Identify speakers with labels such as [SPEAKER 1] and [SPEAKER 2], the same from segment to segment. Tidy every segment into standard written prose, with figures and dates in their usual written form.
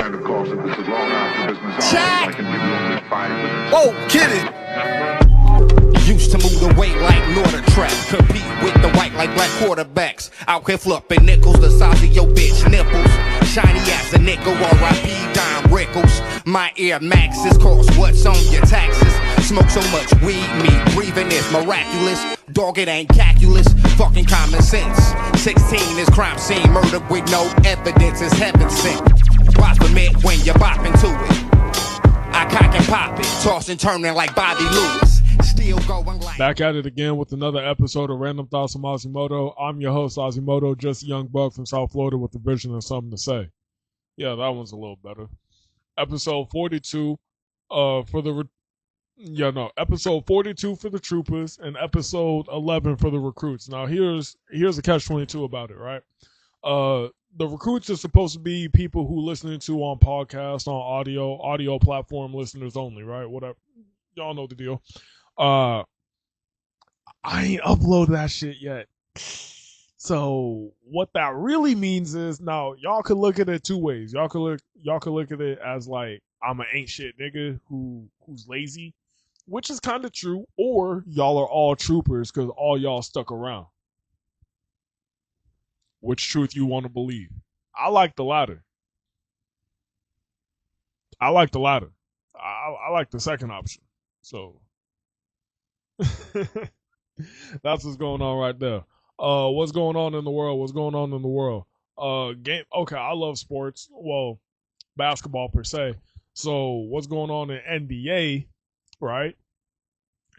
[SPEAKER 1] Santa Claus said this is long after business hours. I can give you only 5 minutes.
[SPEAKER 2] Oh, get it! Used to move the weight like Northern Trap. Compete with the white like black quarterbacks. Out here flipping nickels the size of your bitch nipples. Shiny as a nickel, R.I.P. Dime Rickles. My Air Maxes cost what's on your taxes. Smoke so much weed, me breathing is miraculous. Dog, it ain't calculus, fucking common sense. 16 is crime scene, murder with no evidence is heaven sent. Watch from it when you're bopping to it. I cock and pop it, tossing turning like Bobby Lewis. Still going like.
[SPEAKER 3] Back at it again with another episode of Random Thoughts from Ozimoto. I'm your host, Ozimoto, just a young buck from South Florida with a vision and something to say. Yeah, that one's a little better. Episode 42 episode 42 for the troopers and episode 11 for the recruits. Now here's a catch-22 about it, right? The recruits are supposed to be people who listening to on podcasts, on audio platform listeners only, right? Whatever. Y'all know the deal. I ain't uploaded that shit yet. So what that really means is, now y'all could look at it two ways. Y'all could look at it as like, I'm an ain't shit nigga who's lazy, which is kind of true, or y'all are all troopers because all y'all stuck around. Which truth you want to believe? I like the latter. I like the second option. So that's what's going on right there. What's going on in the world? Okay, I love sports. Well, basketball per se. So what's going on in NBA, right?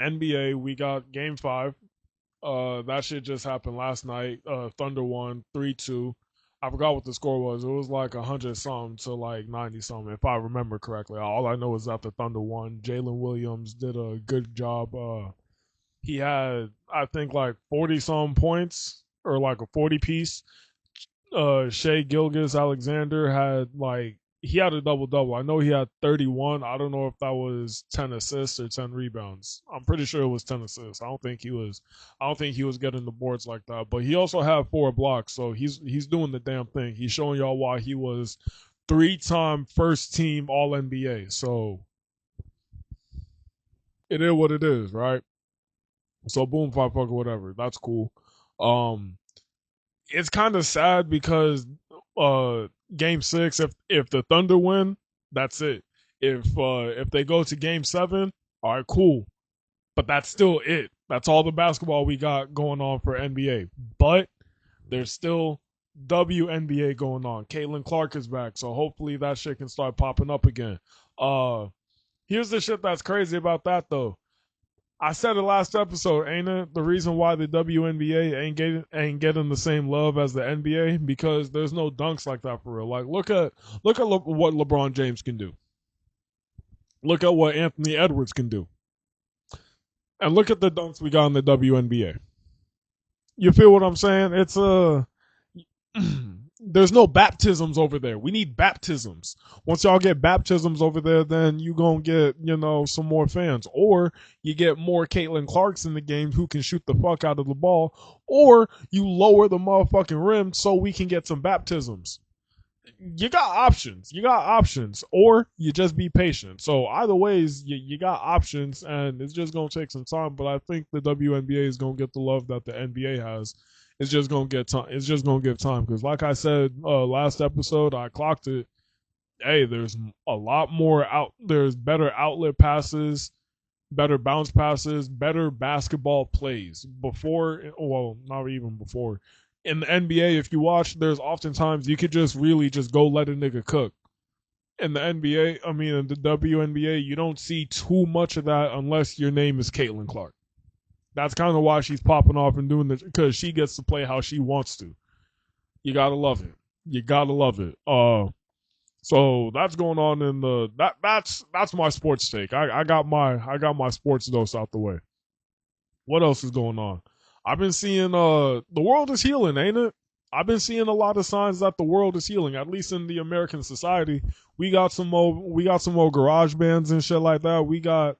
[SPEAKER 3] NBA, we got game 5. That shit just happened last night. Thunder won 3-2. I forgot what the score was. It was like 100 something to like 90 something, if I remember correctly. All I know is that the Thunder won. Jalen Williams did a good job. He had, I think, like 40 some points, or like a 40 piece. Shai Gilgeous-Alexander had he had a double-double. I know he had 31. I don't know if that was 10 assists or 10 rebounds. I'm pretty sure it was 10 assists. I don't think he was getting the boards like that. But he also had 4 blocks, so he's doing the damn thing. He's showing y'all why he was 3-time first team All-NBA. So it is what it is, right? So boom, 5 fuck or whatever. That's cool. It's kind of sad because Game 6, if the Thunder win, that's it. If they go to Game 7, all right, cool. But that's still it. That's all the basketball we got going on for NBA. But there's still WNBA going on. Caitlin Clark is back, so hopefully that shit can start popping up again. Here's the shit that's crazy about that, though. I said it last episode, ain't it? The reason why the WNBA ain't getting the same love as the NBA, because there's no dunks like that for real. Like, look at what LeBron James can do. Look at what Anthony Edwards can do. And look at the dunks we got in the WNBA. You feel what I'm saying? It's there's no baptisms over there. We need baptisms. Once y'all get baptisms over there, then you gonna get, some more fans. Or you get more Caitlin Clarks in the game who can shoot the fuck out of the ball. Or you lower the motherfucking rim so we can get some baptisms. You got options. Or you just be patient. So either ways, you got options, and it's just gonna take some time. But I think the WNBA is gonna get the love that the NBA has. It's just gonna get time. It's just gonna give time, because, like I said last episode, I clocked it. Hey, there's a lot more out. There's better outlet passes, better bounce passes, better basketball plays. Not even before. In the NBA, if you watch, there's oftentimes you could just really just go let a nigga cook. In the NBA, in the WNBA, you don't see too much of that unless your name is Caitlin Clark. That's kind of why she's popping off and doing this, because she gets to play how she wants to. You gotta love it. So that's going on in that's my sports take. I got my sports dose out the way. What else is going on? I've been seeing the world is healing, ain't it? I've been seeing a lot of signs that the world is healing, at least in the American society. We got some more garage bands and shit like that. We got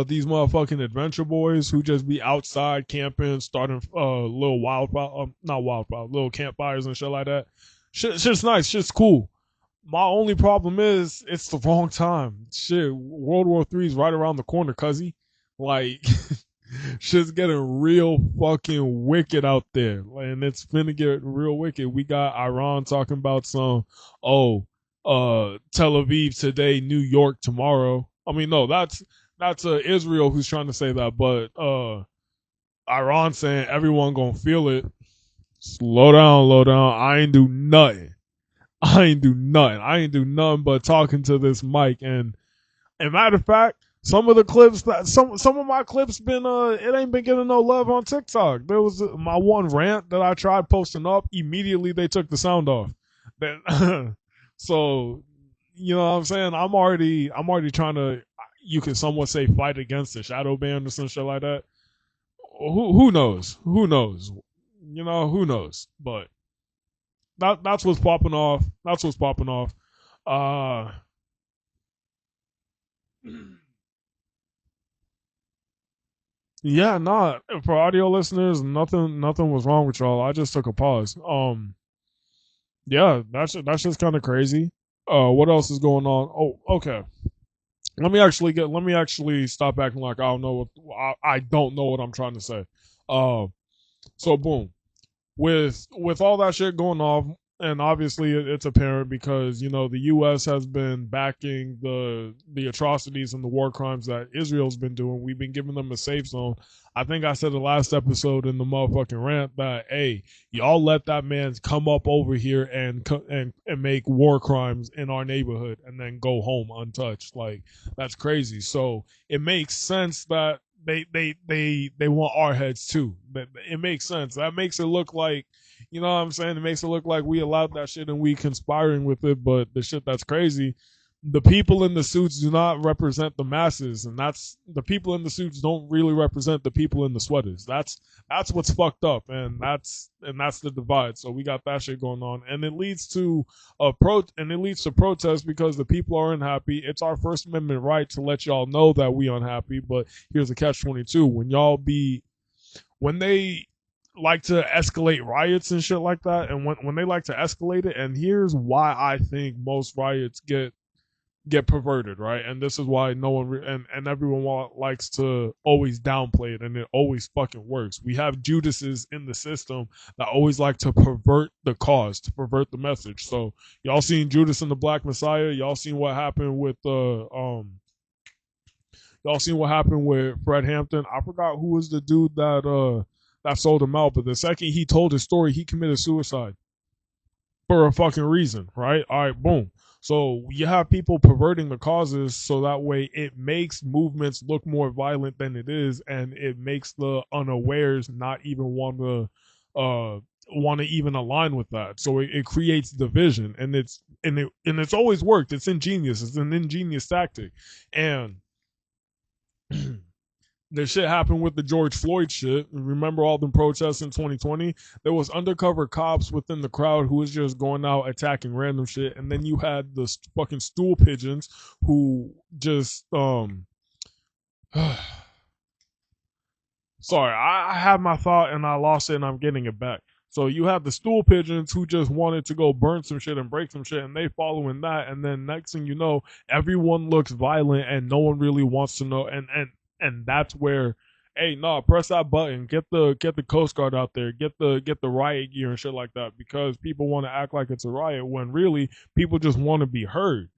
[SPEAKER 3] these motherfucking adventure boys who just be outside camping, starting little campfires and shit like that. Shit's nice, shit's cool. My only problem is it's the wrong time. Shit, World War III is right around the corner, cuzzy. Like, shit's getting real fucking wicked out there, and it's finna get real wicked. We got Iran talking about some, oh, Tel Aviv today, New York tomorrow. I mean, no, that's Israel who's trying to say that, but Iran saying everyone gonna feel it. Slow down, low down. I ain't do nothing. I ain't do nothing. I ain't do nothing but talking to this mic. And matter of fact, some of the clips that some of my clips been it ain't been getting no love on TikTok. There was my one rant that I tried posting up. Immediately they took the sound off. Then so you know what I'm saying? I'm already trying to, you can somewhat say, fight against the shadow ban or some shit like that. Who knows? Who knows? You know, who knows? But that's what's popping off. That's what's popping off. Uh, yeah, nah. For audio listeners, nothing was wrong with y'all. I just took a pause. Yeah, that's just kind of crazy. What else is going on? Oh, okay. Let me actually stop acting like I don't know I don't know what I'm trying to say. Uh, so boom. With all that shit going on, and obviously it's apparent because you know the U.S. has been backing the atrocities and the war crimes that Israel's been doing. We've been giving them a safe zone. I think I said the last episode in the motherfucking rant that hey, y'all let that man come up over here and make war crimes in our neighborhood and then go home untouched. Like that's crazy. So it makes sense that they want our heads too. It makes sense. That makes it look like, you know what I'm saying? It makes it look like we allowed that shit and we conspiring with it, but the shit that's crazy, the people in the suits do not represent the masses, and that's the people in the suits don't really represent the people in the sweaters. That's what's fucked up, and that's the divide. So we got that shit going on, and it leads to protest because the people are unhappy. It's our First Amendment right to let y'all know that we unhappy, but here's a catch-22: when they like to escalate riots and shit like that, and when they like to escalate it, and here's why I think most riots get perverted, right? And this is why no one and everyone likes to always downplay it, and it always fucking works. We have Judases in the system that always like to pervert the cause, to pervert the message. So y'all seen Judas and the Black Messiah? Y'all seen what happened with y'all seen what happened with Fred Hampton? I forgot who was the dude that sold him out, but the second he told his story, he committed suicide for a fucking reason, right? All right, boom. So you have people perverting the causes so that way it makes movements look more violent than it is, and it makes the unawares not even want to even align with that. So it creates division, and it's always worked. It's ingenious. It's an ingenious tactic, and the shit happened with the George Floyd shit. Remember all the protests in 2020? There was undercover cops within the crowd who was just going out attacking random shit, and then you had the fucking stool pigeons who just sorry, I had my thought and I lost it and I'm getting it back. So you have the stool pigeons who just wanted to go burn some shit and break some shit, and they following that, and then next thing you know, everyone looks violent and no one really wants to know, and that's where, hey, no, press that button, get the Coast Guard out there, get the riot gear and shit like that, because people want to act like it's a riot when really people just want to be heard.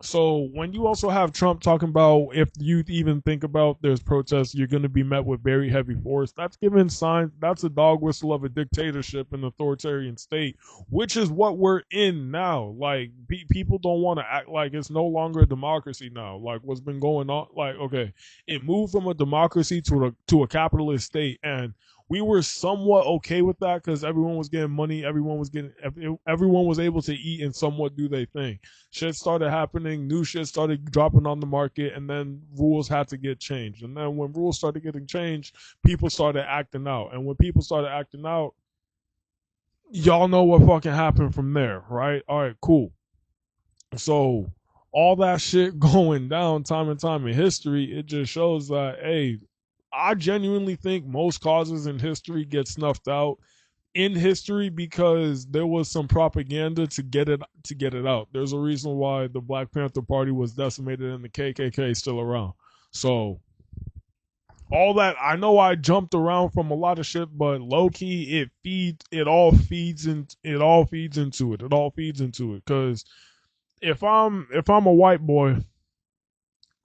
[SPEAKER 3] So when you also have Trump talking about if you even think about there's protests, you're going to be met with very heavy force. That's giving signs. That's a dog whistle of a dictatorship and authoritarian state, which is what we're in now. Like people don't want to act like it's no longer a democracy now. Like what's been going on. Like okay, it moved from a democracy to a capitalist state, and we were somewhat okay with that because everyone was getting money, everyone was able to eat and somewhat do their thing. Shit started happening, new shit started dropping on the market, and then rules had to get changed. And then when rules started getting changed, people started acting out. And when people started acting out, y'all know what fucking happened from there, right? All right, cool. So all that shit going down time and time in history, it just shows that, hey, I genuinely think most causes in history get snuffed out in history because there was some propaganda to get it out. There's a reason why the Black Panther Party was decimated and the KKK is still around. So all that, I know I jumped around from a lot of shit, but low key it all feeds into it. It all feeds into it. Cause if I'm a white boy,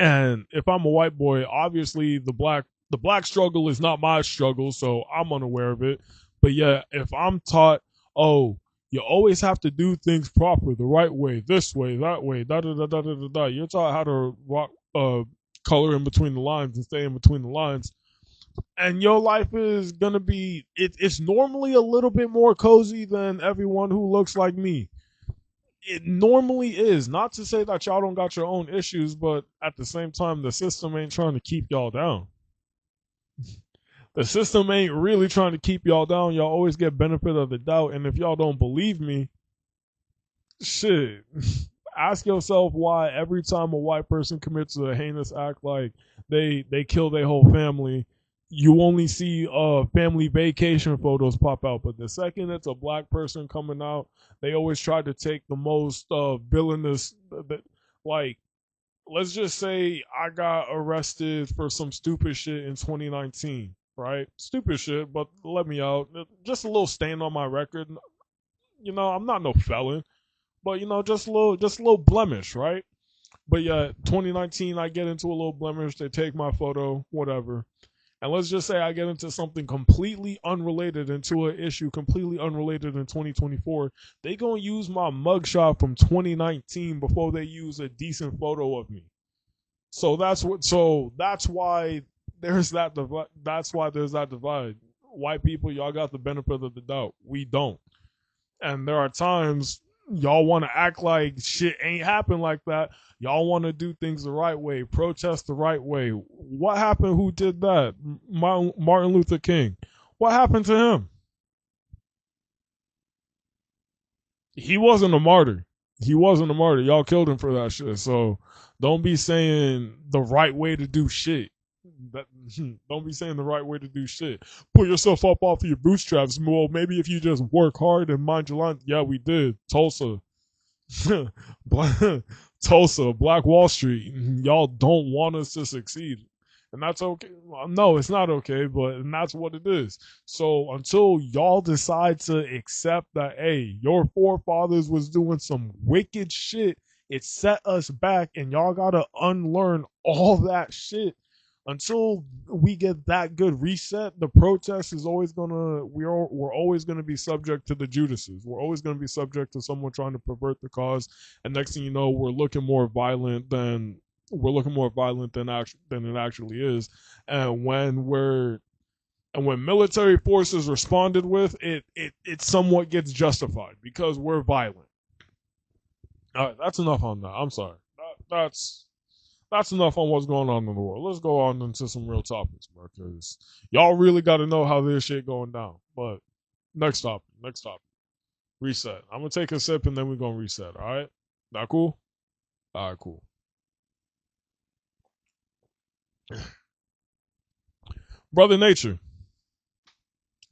[SPEAKER 3] and if I'm a white boy, obviously the black struggle is not my struggle, so I'm unaware of it. But yeah, if I'm taught, oh, you always have to do things proper, the right way, this way, that way, da da da da da da da. You're taught how to rock, color in between the lines and stay in between the lines, and your life is gonna be. It's normally a little bit more cozy than everyone who looks like me. It normally is. Not to say that y'all don't got your own issues, but at the same time, the system ain't trying to keep y'all down. The system ain't really trying to keep y'all down. Y'all always get benefit of the doubt. And if y'all don't believe me, shit, ask yourself why every time a white person commits a heinous act like they kill their whole family, you only see family vacation photos pop out. But the second it's a black person coming out, they always try to take the most villainous, like, let's just say I got arrested for some stupid shit in 2019, right? Stupid shit, but let me out. Just a little stain on my record. You know, I'm not no felon, but you know, just a little blemish, right? But yeah, 2019, I get into a little blemish. They take my photo, whatever. And let's just say I get into something completely unrelated, into an issue completely unrelated in 2024. They gonna use my mugshot from 2019 before they use a decent photo of me. So that's what. So that's why there's that. That's why there's that divide. White people, y'all got the benefit of the doubt. We don't. And there are times y'all want to act like shit ain't happen like that. Y'all want to do things the right way, protest the right way. What happened? Who did that? Martin Luther King. What happened to him? He wasn't a martyr. He wasn't a martyr. Y'all killed him for that shit. So don't be saying the right way to do shit. That, don't be saying the right way to do shit. Pull yourself up off of your bootstraps. Well, maybe if you just work hard and mind your line. Yeah, we did. Tulsa. Tulsa, Black Wall Street. Y'all don't want us to succeed. And that's okay. Well, no, it's not okay, but and that's what it is. So until y'all decide to accept that, hey, your forefathers was doing some wicked shit, it set us back, and y'all gotta unlearn all that shit. Until we get that good reset, the protest is always gonna we're always gonna be subject to the Judases. We're always gonna be subject to someone trying to pervert the cause, and next thing you know, we're looking more violent than it actually is. And when military forces responded with it, it somewhat gets justified because we're violent. All right, that's enough on that. I'm sorry. That's enough on what's going on in the world. Let's go on into some real topics, bro, because y'all really got to know how this shit going down. But next topic. Reset. I'm going to take a sip and then we're going to reset, all right? That cool? All right, cool. Brother Nature.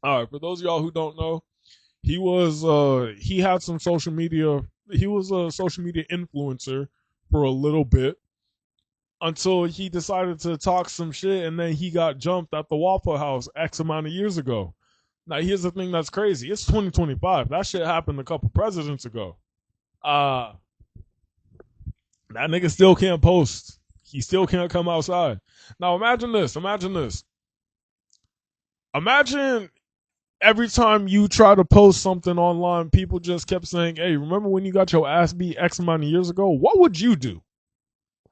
[SPEAKER 3] All right, for those of y'all who don't know, he had some social media, he was a social media influencer for a little bit, until he decided to talk some shit and then he got jumped at the Waffle House X amount of years ago. Now, here's the thing that's crazy. It's 2025. That shit happened a couple presidents ago. Uh, that nigga still can't post. He still can't come outside. Now, imagine this. Imagine every time you try to post something online, people just kept saying, hey, remember when you got your ass beat X amount of years ago? What would you do?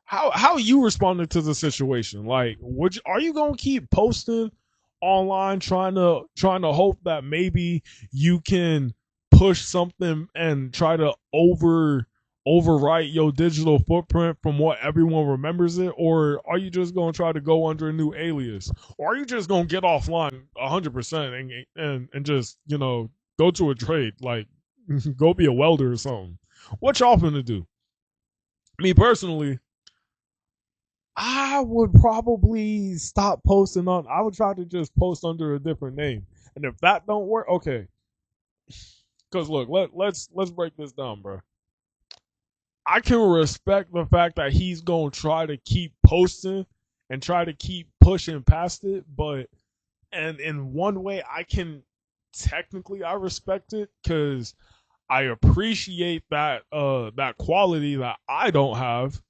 [SPEAKER 3] How you responded to the situation? Like, are you gonna keep posting online trying to hope that maybe you can push something and try to overwrite your digital footprint from what everyone remembers it, or are you just gonna try to go under a new alias, or are you just gonna get offline 100% and just go to a trade, like go be a welder or something? What y'all finna do? Me personally, I would probably stop posting on. I would try to just post under a different name, and if that don't work, okay. Because look, let's break this down, bro. I can respect the fact that he's gonna try to keep posting and try to keep pushing past it, but and in one way I can technically I respect it because I appreciate that quality that I don't have.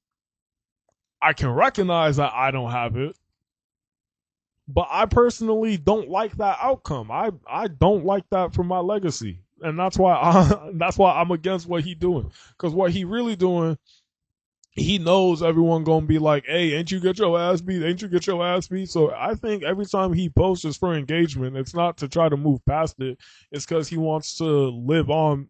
[SPEAKER 3] I can recognize that I don't have it, but I personally don't like that outcome. I don't like that for my legacy, and that's why I'm against what he doing. Because what he really doing, he knows everyone gonna be like, "Hey, ain't you get your ass beat? Ain't you get your ass beat?" So I think every time he posts is for engagement. It's not to try to move past it. It's because he wants to live on.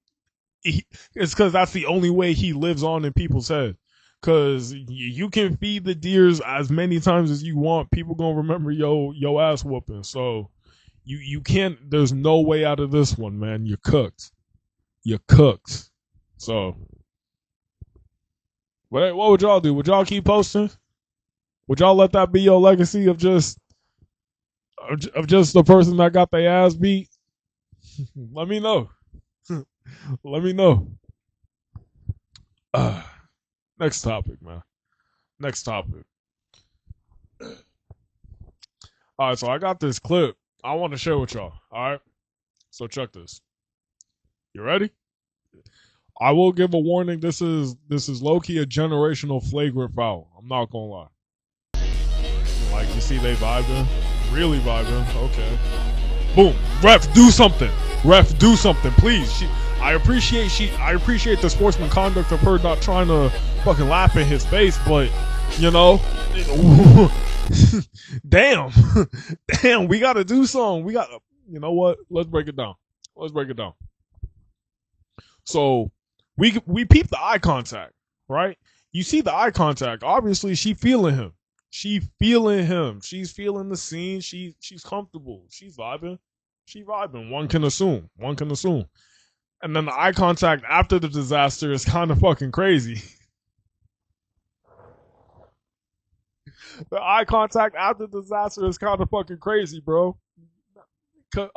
[SPEAKER 3] It's because that's the only way he lives on in people's head. Because you can feed the deers as many times as you want, people gonna remember yo ass whooping. So you can't. There's no way out of this one, man. You're cooked. You're cooked. So what would y'all do? Would y'all keep posting? Would y'all let that be your legacy of just the person that got their ass beat? Let me know. Let me know. Next topic, man. Next topic. All right, so I got this clip I want to share with y'all. All right, so check this. You ready? I will give a warning. This is low key a generational flagrant foul. I'm not gonna lie. Like you see, they vibing, really vibing. Okay, boom. Ref, do something. Ref, do something, please. I appreciate the sportsman conduct of her not trying to fucking laugh in his face, but you know, damn, damn, we gotta do something. You know what? Let's break it down. Let's break it down. So we peep the eye contact, right? You see the eye contact. Obviously, she feeling him. She feeling him. She's feeling the scene. She's comfortable. She's vibing. She vibing. One can assume. One can assume. And then the eye contact after the disaster is kind of fucking crazy. The eye contact after the disaster is kind of fucking crazy, bro.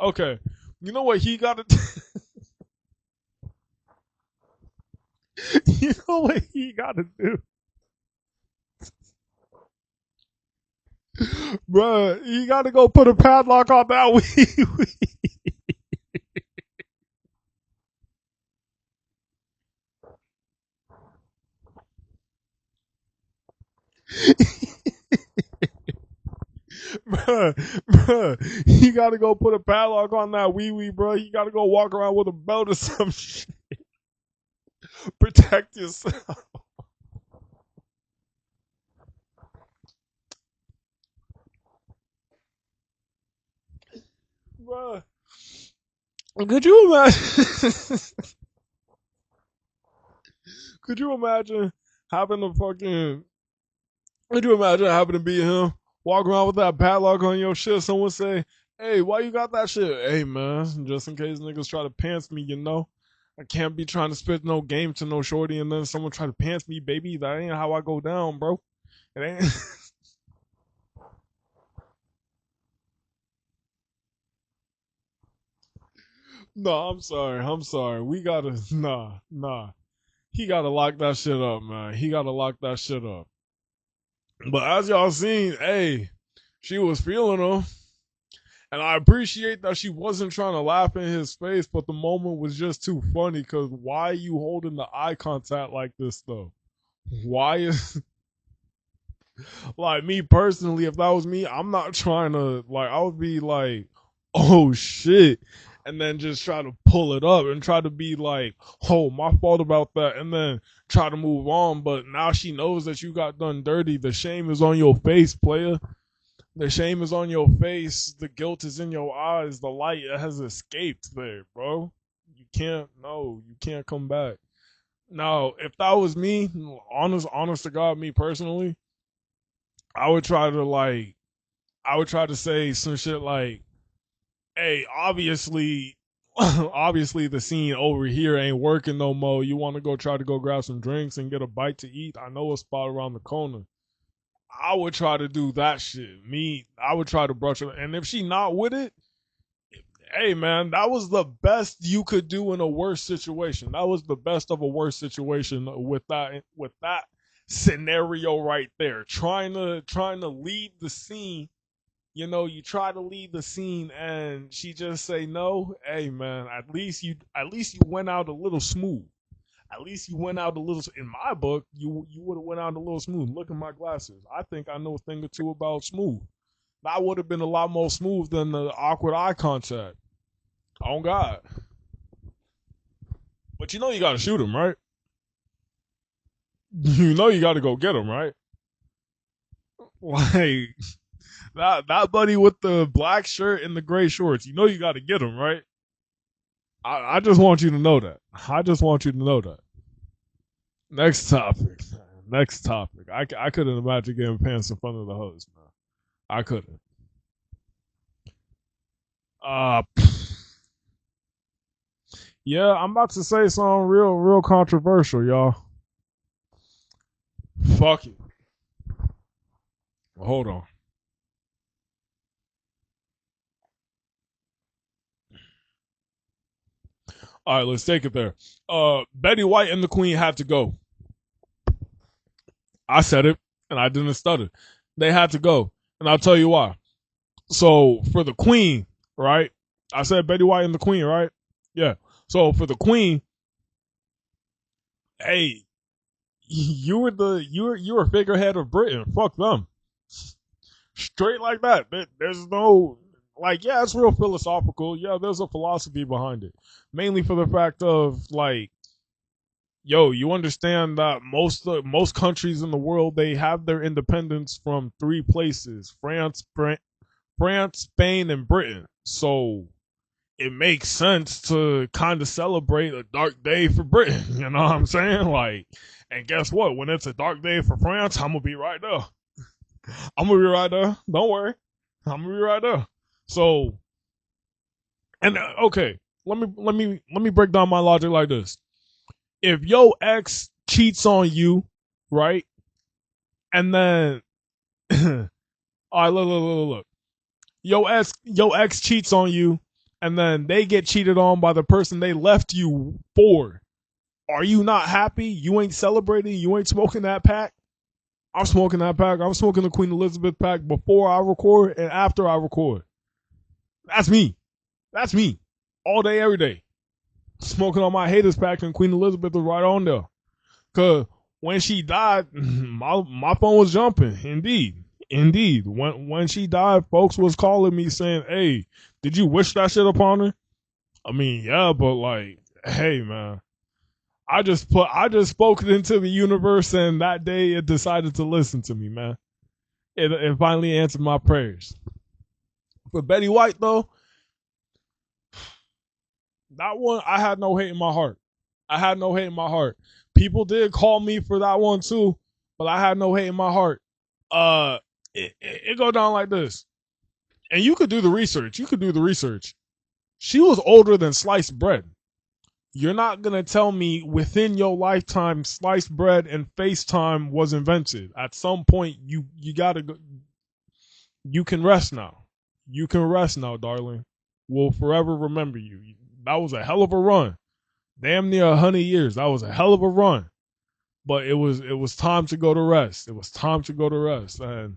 [SPEAKER 3] Okay, you know what he got to do? You know what he got to do? Bruh, he got to go put a padlock on that wee. Bruh, he got to go put a padlock on that wee wee, bro. You got to go walk around with a belt or some shit. Protect yourself. Bruh. Could you imagine? Could you imagine having a fucking? Could you imagine having to be him? Walk around with that padlock on your shit. Someone say, "Hey, why you got that shit?" Hey, man, just in case niggas try to pants me, you know. I can't be trying to spit no game to no shorty and then someone try to pants me, baby. That ain't how I go down, bro. It ain't. No, I'm sorry. I'm sorry. We gotta nah. He gotta lock that shit up, man. He gotta lock that shit up. But as y'all seen, hey, she was feeling him. And I appreciate that she wasn't trying to laugh in his face, but the moment was just too funny because why are you holding the eye contact like this though? Why is like me personally, if that was me, I'm not trying to like I would be like, oh shit. And then just try to pull it up and try to be like, oh, my fault about that, and then try to move on. But now she knows that you got done dirty. The shame is on your face, player. The shame is on your face. The guilt is in your eyes. The light has escaped there, bro. You can't come back. Now, if that was me, honest to God, me personally, I would try to say some shit like, hey, obviously the scene over here ain't working no more. You want to go try to go grab some drinks and get a bite to eat? I know a spot around the corner. I would try to do that shit. I would try to brush her. And if she not with it, Hey man, that was the best you could do in a worse situation. That was the best of a worse situation with that scenario right there. Trying to leave the scene. You try to leave the scene and she just say no. Hey man, at least you went out a little smooth. At least you went out a little. In my book, you would have went out a little smooth. Look at my glasses. I think I know a thing or two about smooth. That would have been a lot more smooth than the awkward eye contact. Oh God. But you got to shoot him, right? You got to go get him, right? Like that buddy with the black shirt and the gray shorts. You got to get him, right? I just want you to know that. I just want you to know that. Next topic. Next topic. I couldn't imagine getting pants in front of the host, man. I couldn't. Uh, yeah, I'm about to say something real controversial, y'all. Fuck it. Hold on. All right, let's take it there. Betty White and the Queen had to go. I said it, and I didn't stutter. They had to go, and I'll tell you why. So for the Queen, right? I said Betty White and the Queen, right? Yeah. So for the Queen, hey, you were figurehead of Britain. Fuck them. Straight like that. There's no like, yeah, it's real philosophical. Yeah, there's a philosophy behind it. Mainly for the fact of like, yo, you understand that most countries in the world, they have their independence from three places: France, Spain, and Britain. So it makes sense to kind of celebrate a dark day for Britain. You know what I'm saying? Like, and guess what? When it's a dark day for France, I'm gonna be right there. I'm gonna be right there. Don't worry, I'm gonna be right there. So, and okay, let me break down my logic like this. If your ex cheats on you, right, and then, all right, look. Your ex cheats on you, and then they get cheated on by the person they left you for. Are you not happy? You ain't celebrating? You ain't smoking that pack? I'm smoking that pack. I'm smoking the Queen Elizabeth pack before I record and after I record. That's me. That's me. All day, every day. Smoking on my haters pack, and Queen Elizabeth was right on there. Cause when she died, my phone was jumping. Indeed. When she died, folks was calling me saying, "Hey, did you wish that shit upon her?" I mean, yeah, but like, hey, man, I just spoke it into the universe, and that day it decided to listen to me, man. It finally answered my prayers. For Betty White though, that one I had no hate in my heart. I had no hate in my heart. People did call me for that one too, but I had no hate in my heart. It go down like this, and you could do the research. She was older than sliced bread. You're not gonna tell me within your lifetime sliced bread and FaceTime was invented. At some point, you gotta go. You can rest now. You can rest now, darling. We'll forever remember you. That was a hell of a run. Damn near 100 years. That was a hell of a run. But it was time to go to rest. It was time to go to rest. And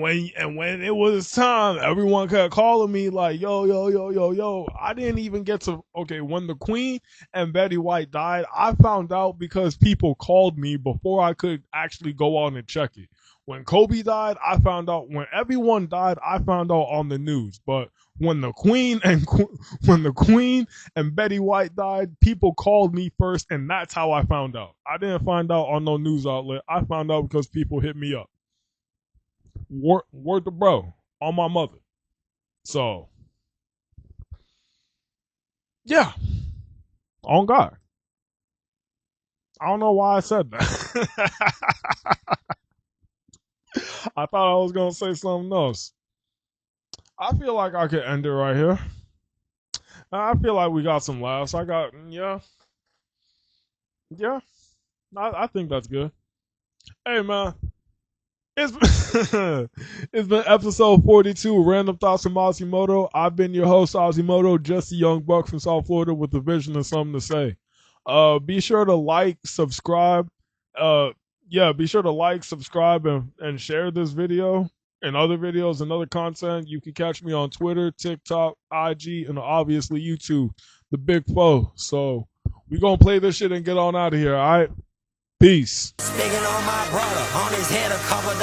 [SPEAKER 3] when it was time, everyone kept calling me like, yo. I didn't even get to, okay, when the Queen and Betty White died, I found out because people called me before I could actually go on and check it. When Kobe died, I found out. When everyone died, I found out on the news. But when the Queen and Betty White died, people called me first, and that's how I found out. I didn't find out on no news outlet. I found out because people hit me up. Word to bro on my mother. So yeah, on God. I don't know why I said that. I thought I was gonna say something else. I feel like I could end it right here. I feel like we got some laughs. Yeah. I think that's good. Hey man, It's it's been episode 42, Random Thoughts from Ozimoto. I've been your host, Ozimoto, just a young buck from South Florida with a vision and something to say. Be sure to like, subscribe. Be sure to like, subscribe, and share this video and other videos and other content. You can catch me on Twitter, TikTok, IG, and obviously YouTube, the Big Foe. So we gonna play this shit and get on out of here, all right? Peace.
[SPEAKER 4] Speaking on my brother, on his head $2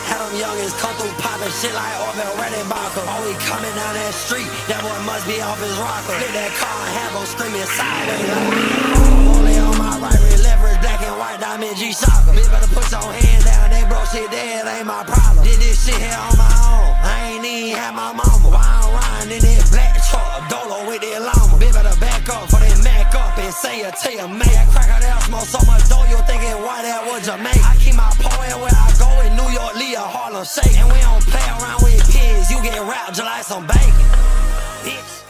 [SPEAKER 4] Had him youngins come through popping shit like Orbit Ready Barker. Oh, he coming down that street, that boy must be off his rocker. Flip that car and have him screaming sideways like only on my right, red leverage, black and white diamond G-Shocker. Bitch better put your hand down, they broke shit dead, ain't my problem. Did this shit here on my own, I ain't even had my mama. Why I'm riding in that black truck, Dolo with that llama. Bitch better back up for that Mac up and say it to your mate. That cracker there smoke so much dough, you thinking why that was Jamaica. I keep my poet where I go in New York, Leah, Harlem Shake. And we don't play around with pigs, you get wrapped just like some bacon, bitch.